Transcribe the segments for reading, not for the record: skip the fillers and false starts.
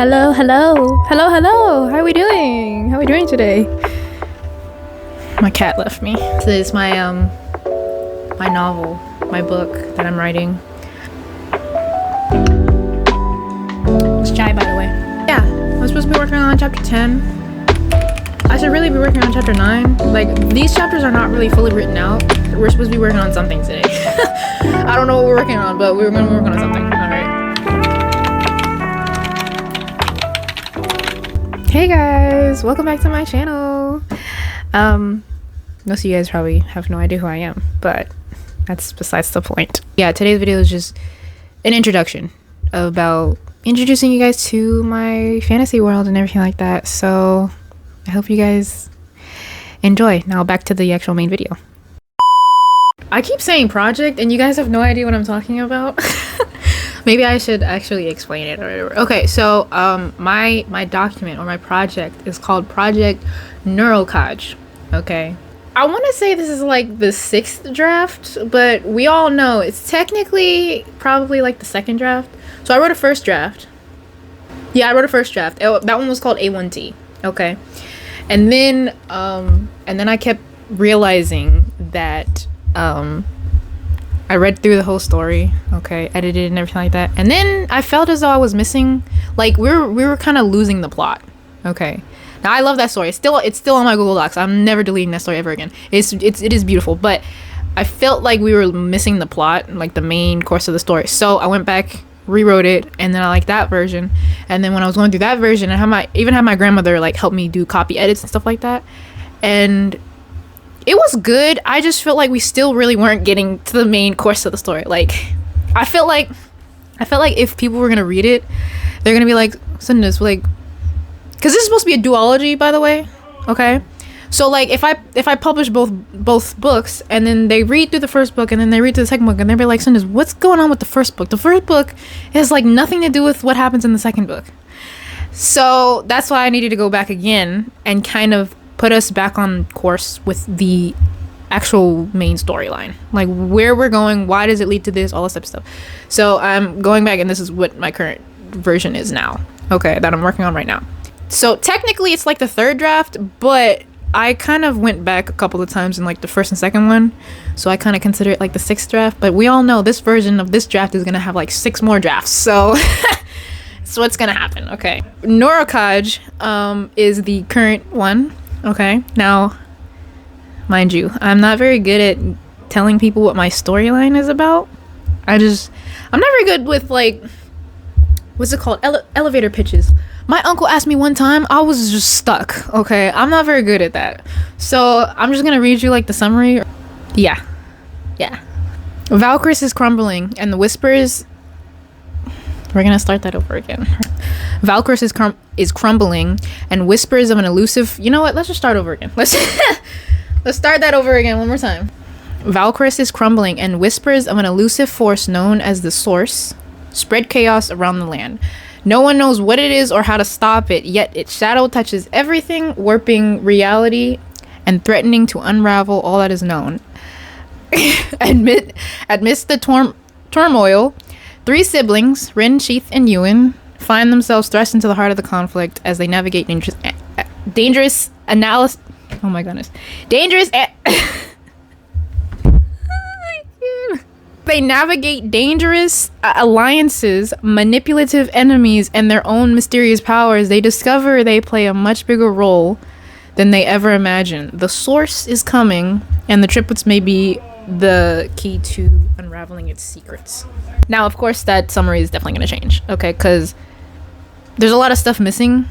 Hello, hello, hello, hello. How are we doing? How are we doing today? My cat left me. This is my my novel, my book that I'm writing. It's Jai, by the way. Yeah, I'm supposed to be working on chapter 10. I should really be working on chapter 9. Like, these chapters are not really fully written out. We're supposed to be working on something today. I don't know what we're working on, but we're gonna be working on something. Alright. Hey guys, welcome back to my channel. Most of you guys probably have no idea who I am, but that's besides the point. Yeah, today's video is just an introduction about introducing you guys to my fantasy world and everything like that. So I hope you guys enjoy. Now back to the actual main video. I keep saying project and you guys have no idea what I'm talking about. Maybe I should actually explain it or whatever. Okay, so my document or my project is called Project Neurocog. Okay, I want to say this is like the 6th draft, but we all know it's technically probably like the 2nd draft. So I wrote a first draft. Yeah, I wrote a first draft. That one was called A1T. Okay, and then I kept realizing that I read through the whole story, okay, edited and everything like that, and then I felt as though I was missing, like we were kind of losing the plot. Okay, now I love that story. It's still on my Google Docs. I'm never deleting that story ever again. It is beautiful, but I felt like we were missing the plot, like the main course of the story. So I went back, rewrote it, and then I liked that version. And then when I was going through that version, I even had my grandmother like help me do copy edits and stuff like that, and it was good. I just felt like we still really weren't getting to the main course of the story. Like, I felt like if people were gonna read it, they're gonna be like, send this, like, because this is supposed to be a duology, by the way. Okay, so like if I publish both books and then they read through the first book and then they read through the second book and they'll be like, Sundus, what's going on with the first book? The first book has like nothing to do with what happens in the second book. So that's why I needed to go back again and kind of put us back on course with the actual main storyline, like where we're going, why does it lead to this, all this type of stuff. So I'm going back and this is what my current version is now, okay, that I'm working on right now. So technically it's like the 3rd draft, but I kind of went back a couple of times in like the 1st and 2nd one, so I kind of consider it like the 6th draft. But we all know this version of this draft is gonna have like 6 more drafts, so so what's gonna happen. Okay, Neurocog is the current one. Okay, now, mind you, I'm not very good at telling people what my storyline is about. I'm not very good with, like, what's it called? Elevator pitches. My uncle asked me one time, I was just stuck, okay? I'm not very good at that. So, I'm just gonna read you, like, the summary. Yeah. Valkyries is crumbling, and the whispers... We're gonna start that over again. Valkyries is crumbling, and whispers of an elusive... You know what? Let's just start over again. Let's start that over again one more time. Valkyries is crumbling, and whispers of an elusive force known as the Source spread chaos around the land. No one knows what it is or how to stop it, yet its shadow touches everything, warping reality and threatening to unravel all that is known. Amidst the turmoil, 3 siblings, Rin, Sheath, and Ewan, find themselves thrust into the heart of the conflict as they navigate dangerous analysis. Oh my goodness. They navigate dangerous alliances, manipulative enemies, and their own mysterious powers. They discover they play a much bigger role than they ever imagined. The Source is coming, and the triplets may be the key to unraveling its secrets. Now, of course, that summary is definitely going to change, okay, because there's a lot of stuff missing.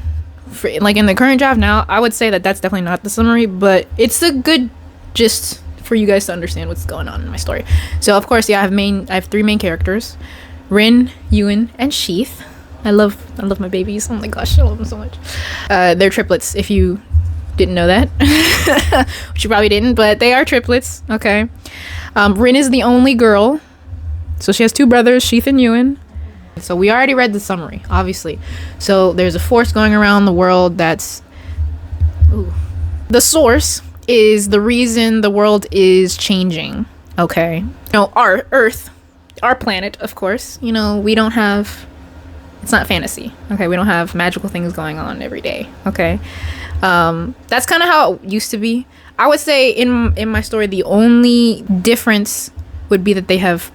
Like in the current draft now, I would say that that's definitely not the summary, but it's a good gist for you guys to understand what's going on in my story. So, of course, yeah, I have 3 main characters: Rin, Ewan, and Sheath. I love my babies. Oh my gosh, I love them so much. They're triplets, if you didn't know that. Which you probably didn't, but they are triplets, okay. Rin is the only girl, so she has 2 brothers, Sheath and Ewan. So we already read the summary, obviously. So there's a force going around the world that's... Ooh. The Source is the reason the world is changing, okay. Our Earth, our planet, of course, we don't have It's not fantasy. Okay, we don't have magical things going on every day. Okay, that's kind of how it used to be. I would say in my story, the only difference would be that they have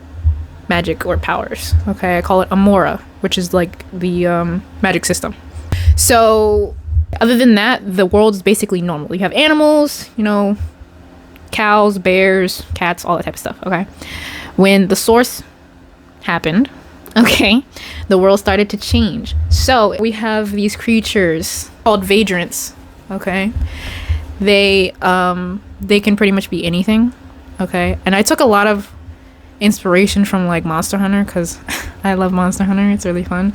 magic or powers. Okay, I call it Amora, which is like the magic system. So other than that, the world is basically normal. You have animals, you know, cows, bears, cats, all that type of stuff. Okay, when the source happened, okay, the world started to change. So we have these creatures called vagrants. Okay, they can pretty much be anything. Okay, and I took a lot of inspiration from like Monster Hunter because I love Monster Hunter. It's really fun.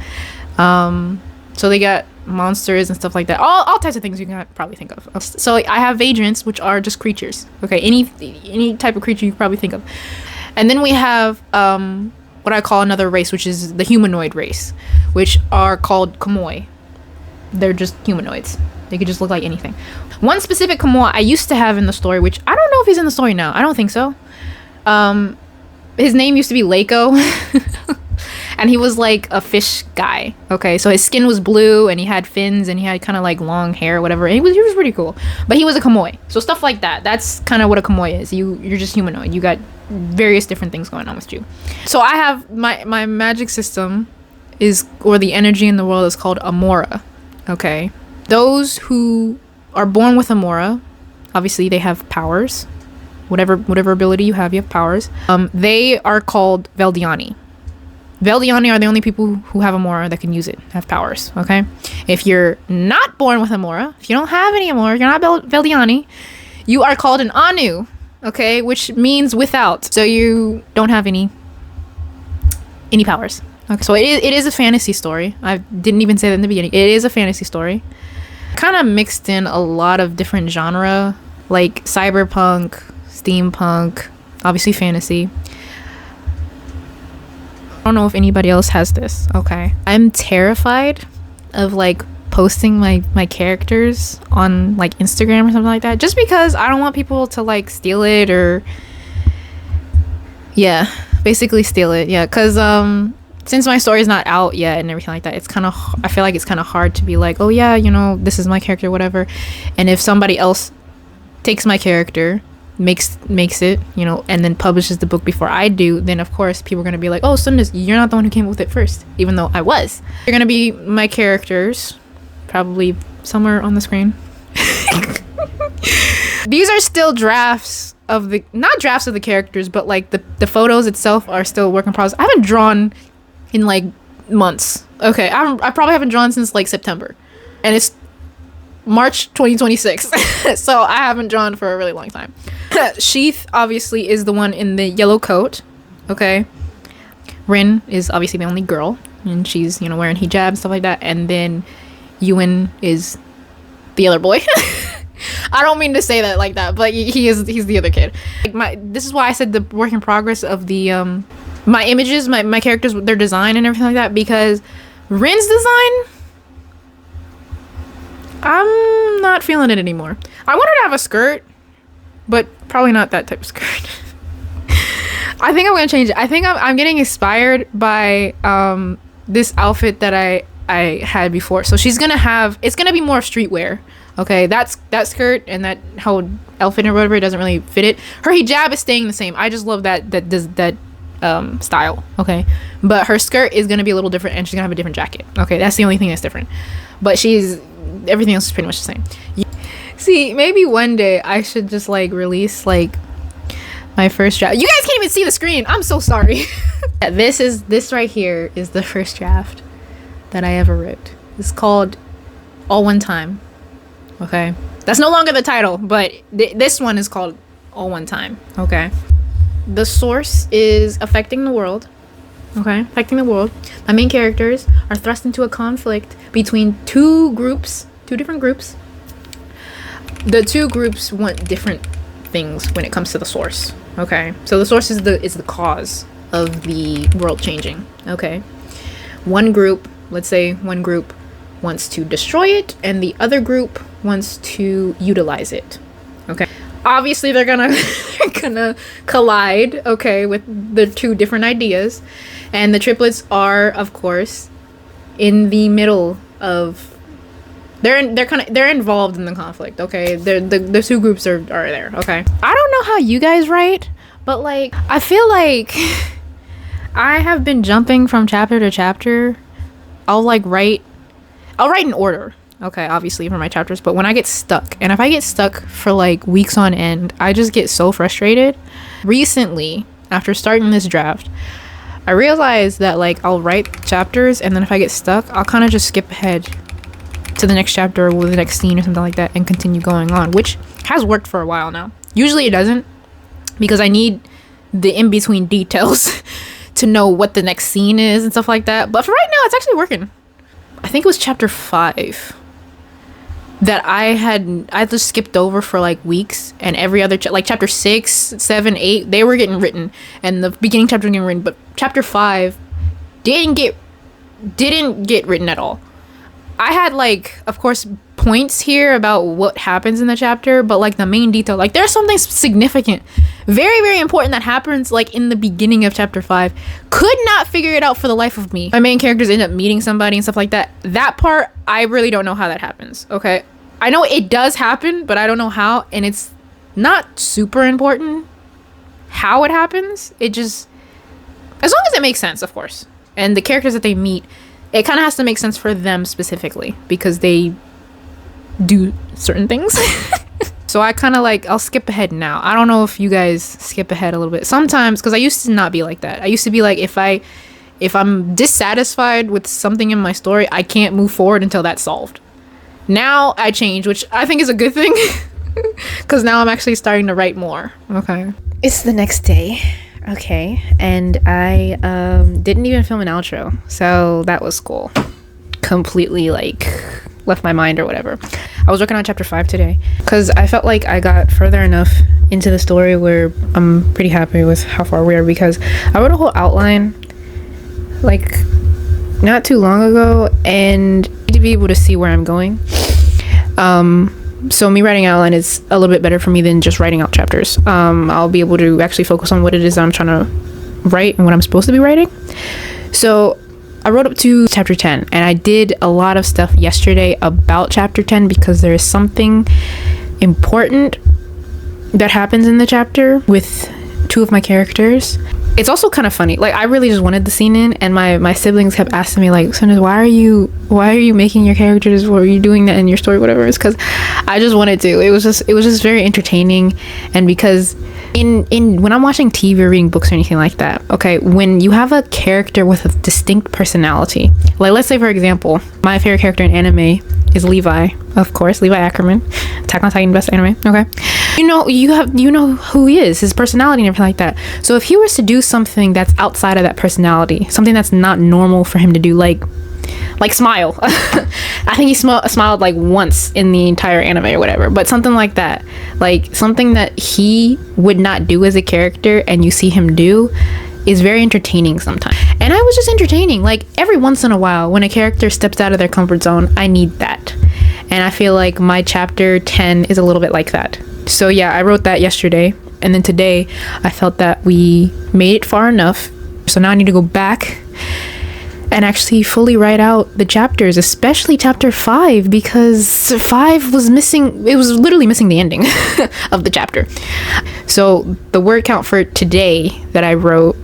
So they got monsters and stuff like that, all types of things you can probably think of. So I have vagrants, which are just creatures. Okay, any type of creature you can probably think of. And then we have what I call another race, which is the humanoid race, which are called Komoi. They're just humanoids. They could just look like anything. One specific Komoi I used to have in the story, which I don't know if he's in the story now. I don't think so. His name used to be Leiko. And he was like a fish guy. Okay, so his skin was blue and he had fins and he had kind of like long hair or whatever. And he was pretty cool. But he was a Komoi. So stuff like that. That's kind of what a Komoi is. You're just humanoid. You got various different things going on with you. So I have my magic system is, or the energy in the world is called Amora. Okay, those who are born with Amora, obviously they have powers. Whatever ability you have powers. They are called Veldiani. Veldiani are the only people who have Amora that can use it, have powers. Okay, if you're not born with Amora, if you don't have any Amora, you're not Veldiani, you are called an Anu. Okay, which means without. So you don't have any powers. Okay, so it is a fantasy story. I didn't even say that in the beginning. It is a fantasy story. Kind of mixed in a lot of different genre, like cyberpunk, steampunk, obviously fantasy. I don't know if anybody else has this. Okay, I'm terrified of like posting my characters on like Instagram or something like that, just because I don't want people to like steal it, or yeah, basically steal it. Yeah, because since my story's not out yet and everything like that, it's kind of, I feel like it's kind of hard to be like, oh yeah, you know, this is my character, whatever. And if somebody else takes my character, makes it, you know, and then publishes the book before I do, then of course people are going to be like, oh, Sundus, you're not the one who came up with it first, even though I was. They're going to be my characters, probably somewhere on the screen. These are still drafts of the, not drafts of the characters, but like the photos itself are still work in progress. I haven't drawn in like months. Okay, I probably haven't drawn since like September, and it's March 2026. So I haven't drawn for a really long time. Sheath obviously is the one in the yellow coat. Okay, Rin is obviously the only girl, and she's, you know, wearing hijab and stuff like that. And then Yuan is the other boy. I don't mean to say that like that, but he's the other kid. Like this is why I said the work in progress of the my images, my characters, their design and everything like that, because Rin's design, I'm not feeling it anymore. I want her to have a skirt, but probably not that type of skirt. I think I'm gonna change it. I think I'm getting inspired by this outfit that I had before. So she's gonna have, it's gonna be more streetwear. Okay, that skirt and that whole outfit or whatever, it doesn't really fit it. Her hijab is staying the same. I just love that style. Okay, but her skirt is gonna be a little different, and she's gonna have a different jacket. Okay, that's the only thing that's different. But everything else is pretty much the same. See, maybe one day I should just like release like my first draft. You guys can't even see the screen. I'm so sorry. This right here is the first draft that I ever wrote. It's called All One Time. Okay, that's no longer the title, but this one is called All One Time. Okay, the source is affecting the world. Okay, affecting the world. My main characters are thrust into a conflict between two different groups. The two groups want different things when it comes to the source. Okay, so the source is the cause of the world changing. Okay, one group, let's say one group wants to destroy it, and the other group wants to utilize it. Okay, obviously they're gonna collide, okay, with the two different ideas. And the triplets are, of course, in the middle of, they're involved in the conflict. Okay, the two groups are there. Okay, I don't know how you guys write, but like I feel like I have been jumping from chapter to chapter. I'll write in order, okay, obviously for my chapters, but when I get stuck, and if I get stuck for like weeks on end, I just get so frustrated. Recently, after starting this draft, I realized that like I'll write chapters, and then if I get stuck, I'll kind of just skip ahead to the next chapter or the next scene or something like that and continue going on, which has worked for a while now. Usually it doesn't, because I need the in-between details to know what the next scene is and stuff like that. But for right now, it's actually working. I think it was chapter 5 that I just skipped over for like weeks, and every other like chapter 6, 7, 8, they were getting written, and the beginning chapter was getting written, but chapter 5 didn't get written at all. I had like, of course, points here about what happens in the chapter, but like the main detail, like there's something significant, very, very important that happens like in the beginning of chapter 5. Could not figure it out for the life of me. My main characters end up meeting somebody and stuff like that. That part, I really don't know how that happens. Okay, I know it does happen, but I don't know how, and it's not super important how it happens. It just, as long as it makes sense, of course, and the characters that they meet, it kind of has to make sense for them specifically because they do certain things. So I kind of like, I'll skip ahead now. I don't know if you guys skip ahead a little bit sometimes, because I used to not be like that. I used to be like, if I'm dissatisfied with something in my story, I can't move forward until that's solved. Now I change, which I think is a good thing, because now I'm actually starting to write more. Okay, it's the next day. Okay, and I didn't even film an outro, so that was cool. Completely like left my mind or whatever. I was working on chapter 5 today because I felt like I got further enough into the story where I'm pretty happy with how far we are, because I wrote a whole outline like not too long ago, and I need to be able to see where I'm going. So me writing outline is a little bit better for me than just writing out chapters. I'll be able to actually focus on what it is that I'm trying to write and what I'm supposed to be writing. So I wrote up to chapter 10, and I did a lot of stuff yesterday about chapter 10 because there is something important that happens in the chapter with two of my characters. It's also kind of funny. Like, I really just wanted the scene in, and my siblings kept asking me like, Sundance, why are you making your characters, or are you doing that in your story, whatever. It's because I just wanted to. It was just very entertaining. And because in when I'm watching TV or reading books or anything like that, okay, when you have a character with a distinct personality, like let's say for example, my favorite character in anime is Levi, of course, Levi Ackerman, Attack on Titan, best anime. Okay, you know who he is, his personality and everything like that. So if he was to do something that's outside of that personality, something that's not normal for him to do, like smile. I think he smiled like once in the entire anime or whatever, but something like that, like something that he would not do as a character and you see him do, is very entertaining sometimes. And I was just entertaining, like every once in a while when a character steps out of their comfort zone, I need that. And I feel like my chapter 10 is a little bit like that. So yeah, I wrote that yesterday, and then today I felt that we made it far enough, so now I need to go back and actually fully write out the chapters, especially chapter 5, because 5 was missing. It was literally missing the ending of the chapter. So the word count for today that I wrote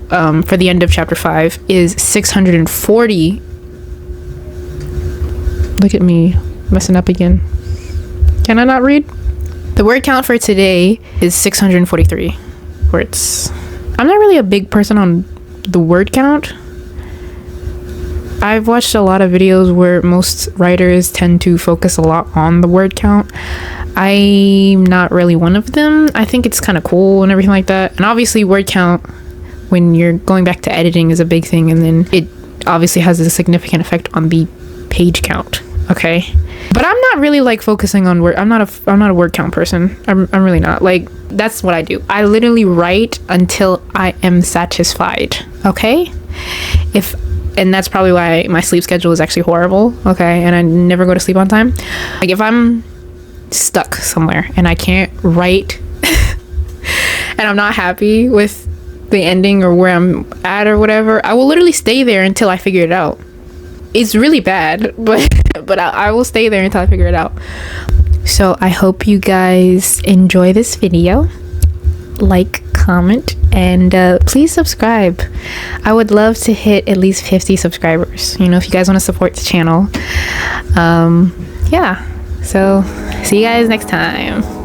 for the end of chapter 5 is 640. Look at me messing up again. Can I not read? The word count for today is 643 words. I'm not really a big person on the word count. I've watched a lot of videos where most writers tend to focus a lot on the word count. I'm not really one of them. I think it's kind of cool and everything like that. And obviously word count, when you're going back to editing, is a big thing. And then it obviously has a significant effect on the page count. Okay. But I'm not really like focusing on word. I'm not a word count person. I'm really not. Like, that's what I do. I literally write until I am satisfied. Okay. And that's probably why my sleep schedule is actually horrible. Okay. And I never go to sleep on time. Like, if I'm stuck somewhere and I can't write and I'm not happy with the ending or where I'm at or whatever, I will literally stay there until I figure it out. it's really bad, but I will stay there until I figure it out. So I hope you guys enjoy this video. Like, comment, and please subscribe. I would love to hit at least 50 subscribers, you know, if you guys want to support the channel. Yeah, so see you guys next time.